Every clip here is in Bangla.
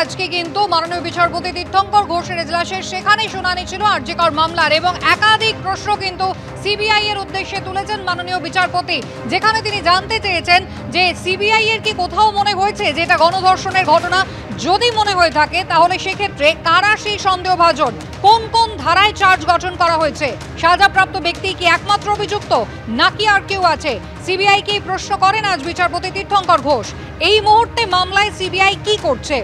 আজকে কিন্তু মাননীয় বিচারপতি তীর্থঙ্কর ঘোষের এজলাসে সেখানে শুনানি ছিল আর.জি. কর মামলার, এবং একাধিক প্রশ্ন কিন্তু সিবিআই এর উদ্দেশ্যে তুলেছেন মাননীয় বিচারপতি, যেখানে তিনি জানতে চেয়েছেন যে সিবিআই এর কি কোথাও মনে হয়েছে যে এটা গণধর্ষণের ঘটনা, যদি মনে হয়ে থাকে তাহলে সেক্ষেত্রে কারা সেই সন্দেহভাজন, কোন কোন ধারায় চার্জ গঠন করা হয়েছে, সাজাপ্রাপ্ত ব্যক্তি কি একমাত্র অভিযুক্ত নাকি আর কেউ আছে, সিবিআই কে প্রশ্ন করেন আজ বিচারপতি তীর্থঙ্কর ঘোষ। এই মুহূর্তে মামলায় সিবিআই কি করছে,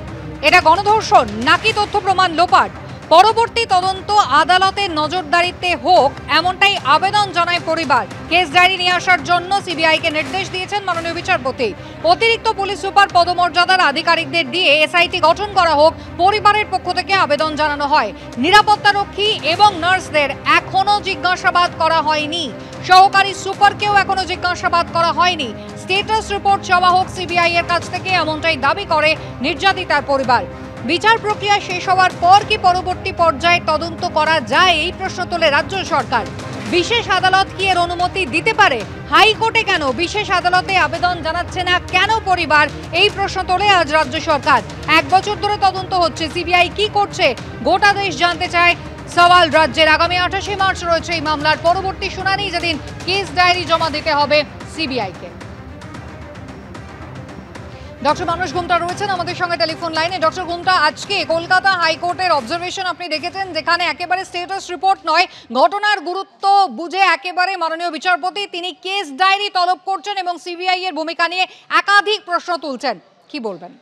এটা গণধর্ষণ নাকি তথ্য প্রমাণ লোপাট, পরবর্তী তদন্ত আদালতের নজরদারিতে হোক এমনটাই আবেদন জানায় পরিবার। কেস ডায়েরি নিয়ে আসার জন্য সিবিআই কে নির্দেশ দিয়েছেন মাননীয় বিচারপতি। অতিরিক্ত পুলিশ সুপার পদমর্যাদার আধিকারিকদের দিয়ে এসআইটি গঠন করা হোক, পরিবারের পক্ষ থেকে আবেদন জানানো হয়। নিরাপত্তারক্ষী এবং নার্সদের এখনো জিজ্ঞাসাবাদ করা হয়নি, সহকারী সুপারকেও এখনো জিজ্ঞাসাবাদ করা হয়নি। স্ট্যাটাস রিপোর্ট চাওয়া হোক সিবিআই এর কাছ থেকে, এমনটাই দাবি করে নির্যাতিতার পরিবার। বিচার প্রক্রিয়া শেষ হওয়ার পর কি পরবর্তী পর্যায়ে তদন্ত করা যায়, এই প্রশ্ন তোলে রাজ্য সরকার। বিশেষ আদালত কি এর অনুমতি দিতে পারে, হাইকোর্টে কেন বিশেষ আদালতে আবেদন জানাচ্ছে না কেন পরিবার, এই প্রশ্ন তোলে আজ রাজ্য সরকার। 1 বছর ধরে তদন্ত হচ্ছে, সিবিআই কি করছে গোটা দেশ জানতে চায়। সওয়াল রাজ্যের। আগামী 28 মার্চ রয়েছে এই মামলার পরবর্তী শুনানি, যেদিন কেস ডায়েরি জমা দিতে হবে সিবিআই কে। ডক্টর মানুষ গুমটা রয়েছেন আমাদের সঙ্গে টেলিফোন লাইনে। ডক্টর গুমটা, আজকে কলকাতা হাইকোর্টের অবজারভেশন আপনি দেখেছেন, যেখানে একেবারে স্ট্যাটাস রিপোর্ট নয়, ঘটনার গুরুত্ব বুঝে একেবারে মাননীয় বিচারপতি তিনি কেস ডায়েরি তলব করছেন এবং সিবিআই এর ভূমিকা নিয়ে একাধিক প্রশ্ন তুলছেন, কি বলবেন?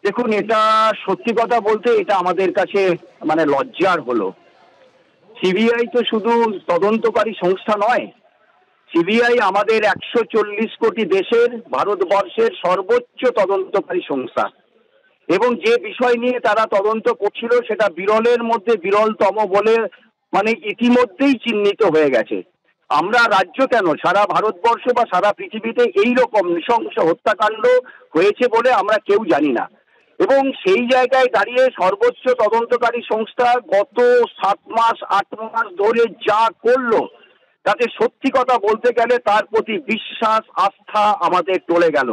দেখুন, এটা সত্যি কথা বলতে এটা আমাদের কাছে মানে লজ্জার হলো। সিবিআই তো শুধু তদন্তকারী সংস্থা নয়, সিবিআই আমাদের 140 কোটি দেশের ভারতবর্ষের সর্বোচ্চ তদন্তকারী সংস্থা, এবং যে বিষয় নিয়ে তারা তদন্ত করছিল সেটা বিরলের মধ্যে বিরলতম বলে মানে ইতিমধ্যেই চিহ্নিত হয়ে গেছে। আমরা রাজ্য কেন, সারা ভারতবর্ষ বা সারা পৃথিবীতে এই রকম নৃশংস হত্যাকাণ্ড হয়েছে বলে আমরা কেউ জানি না। এবং সেই জায়গায় দাঁড়িয়ে সর্বোচ্চ তদন্তকারী সংস্থা গত 7 মাস 8 মাস ধরে যা করলো, তাতে সত্যি কথা বলতে গেলে তার প্রতি বিশ্বাস আস্থা আমাদের টলে গেল।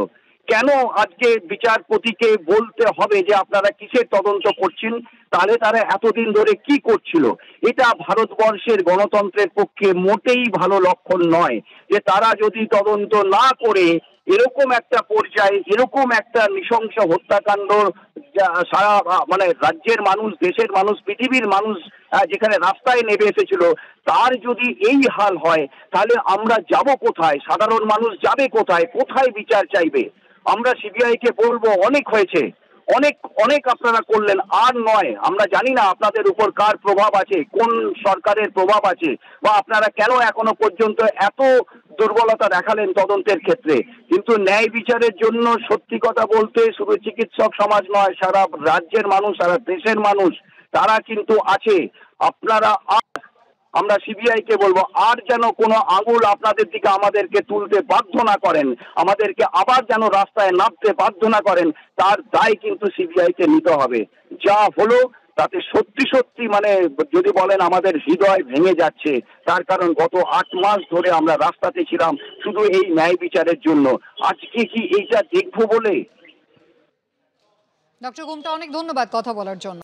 কেন আজকে বিচারপতিকে বলতে হবে যে আপনারা কিসের তদন্ত করছেন, তাহলে তারা এতদিন ধরে কি করছিল? এটা ভারতবর্ষের গণতন্ত্রের পক্ষে মোটেই ভালো লক্ষণ নয় যে তারা যদি তদন্ত না করে এরকম একটা পর্যায়ে এরকম একটা নৃশংস হত্যাকাণ্ড সারা মানে রাজ্যের মানুষ, দেশের মানুষ, পৃথিবীর মানুষ যেখানে রাস্তায় নেমে এসেছিল, তার যদি এই হাল হয় তাহলে আমরা যাব কোথায়? সাধারণ মানুষ যাবে কোথায়? কোথায় বিচার চাইবে? আমরা সিবিআই কে বলবো অনেক হয়েছে, অনেক অনেক আপনারা করলেন, আর নয়। আমরা জানি না আপনাদের উপর কার প্রভাব আছে, কোন সরকারের প্রভাব আছে, বা আপনারা কেন এখনো পর্যন্ত এত দুর্বলতা দেখালেন তদন্তের ক্ষেত্রে। কিন্তু ন্যায় বিচারের জন্য সত্যি কথা বলতে শুধু চিকিৎসক সমাজ নয়, সারা রাজ্যের মানুষ, সারা দেশের মানুষ তারা কিন্তু আছে। আপনারা আমরা সিবিআই কে বলবো আর যেন কোনো আঙুল আপনাদের দিকে আমাদেরকে তুলতে বাধ্য না করেন, আমাদেরকে আবার যেন রাস্তায় নামতে বাধ্য না করেন, তার দায় কিন্তু সিবিআই কে নিতে হবে। যা হলো তাতে সত্যি সত্যি মানে যদি বলেন আমাদের হৃদয় ভেঙে যাচ্ছে, তার কারণ গত 8 মাস ধরে আমরা রাস্তাতে ছিলাম শুধু এই ন্যায় বিচারের জন্য। আজকে কি এইটা দেখবো বলে? ডক্টর গুমটা, অনেক ধন্যবাদ কথা বলার জন্য।